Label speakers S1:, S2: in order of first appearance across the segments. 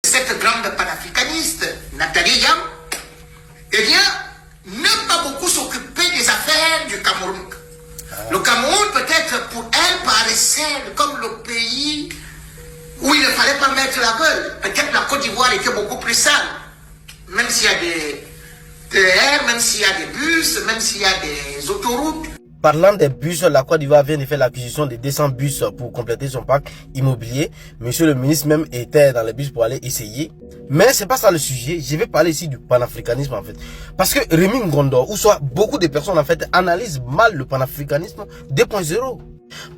S1: cette grande panafricaniste, Nathalie Yam, eh bien, n'a pas beaucoup s'occuper des affaires du Cameroun. Le Cameroun, peut-être pour elle, paraissait comme le pays où il ne fallait pas mettre la gueule. Peut-être la Côte d'Ivoire était beaucoup plus sale. Même s'il y a des TR, même s'il y a des bus, même s'il y a des autoroutes.
S2: Parlant des bus, la Côte d'Ivoire vient de faire l'acquisition de 200 bus pour compléter son parc immobilier. Monsieur le ministre même était dans les bus pour aller essayer. Mais c'est pas ça le sujet. Je vais parler ici du panafricanisme en fait. Parce que Rémy Ngondo, ou soit beaucoup de personnes en fait, analysent mal le panafricanisme 2.0.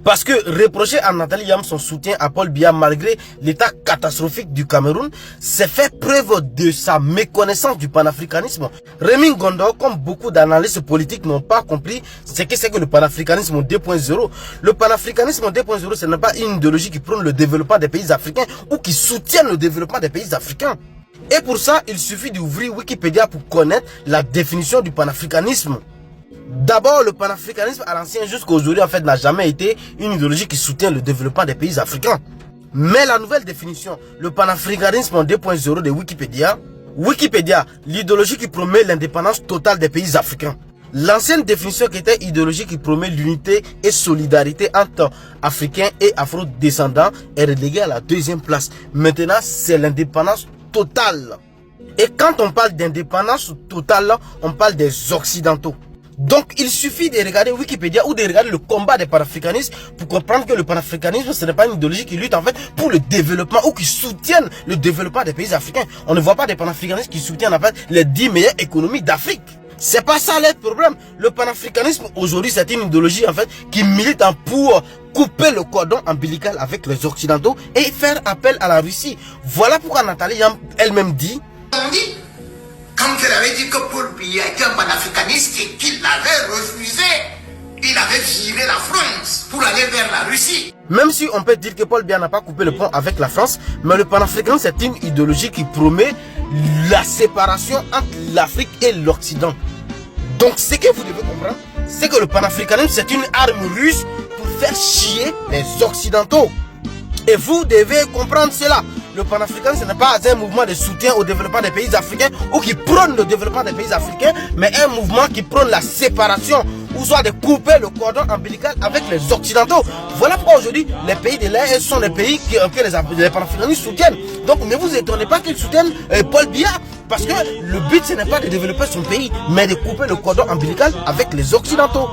S2: Parce que reprocher à Nathalie Yam son soutien à Paul Biya malgré l'état catastrophique du Cameroun, c'est faire preuve de sa méconnaissance du panafricanisme. Rémy Ngondo, comme beaucoup d'analystes politiques n'ont pas compris ce que c'est que le panafricanisme 2.0. Le panafricanisme 2.0, ce n'est pas une idéologie qui prône le développement des pays africains ou qui soutient le développement des pays africains. Et pour ça, il suffit d'ouvrir Wikipédia pour connaître la définition du panafricanisme. D'abord, le panafricanisme à l'ancien jusqu'à aujourd'hui en fait n'a jamais été une idéologie qui soutient le développement des pays africains. Mais la nouvelle définition, le panafricanisme 2.0 de Wikipédia, l'idéologie qui promet l'indépendance totale des pays africains. L'ancienne définition qui était idéologie qui promet l'unité et solidarité entre Africains et Afro-descendants est reléguée à la deuxième place. Maintenant, c'est l'indépendance totale. Et quand on parle d'indépendance totale, on parle des Occidentaux. Donc, il suffit de regarder Wikipédia ou de regarder le combat des panafricanistes pour comprendre que le panafricanisme, ce n'est pas une idéologie qui lutte en fait pour le développement ou qui soutienne le développement des pays africains. On ne voit pas des panafricanistes qui soutiennent en fait les 10 meilleures économies d'Afrique. C'est pas ça le problème. Le panafricanisme aujourd'hui, c'est une idéologie en fait qui milite pour couper le cordon ombilical avec les Occidentaux et faire appel à la Russie. Voilà pourquoi Nathalie Yam elle-même dit.
S1: Quand elle avait dit que Paul Biya était un panafricaniste et qu'il l'avait refusé, il avait viré la France pour aller vers la Russie.
S2: Même si on peut dire que Paul Biya n'a pas coupé le pont avec la France, mais le panafricanisme c'est une idéologie qui promet la séparation entre l'Afrique et l'Occident. Donc ce que vous devez comprendre, c'est que le panafricanisme c'est une arme russe pour faire chier les Occidentaux. Et vous devez comprendre cela. Le panafricanisme, ce n'est pas un mouvement de soutien au développement des pays africains ou qui prône le développement des pays africains, mais un mouvement qui prône la séparation ou soit de couper le cordon ombilical avec les Occidentaux. Voilà pourquoi aujourd'hui, les pays de l'Est sont les pays que les panafricanistes soutiennent. Donc ne vous étonnez pas qu'ils soutiennent Paul Biya, parce que le but, ce n'est pas de développer son pays, mais de couper le cordon ombilical avec les Occidentaux.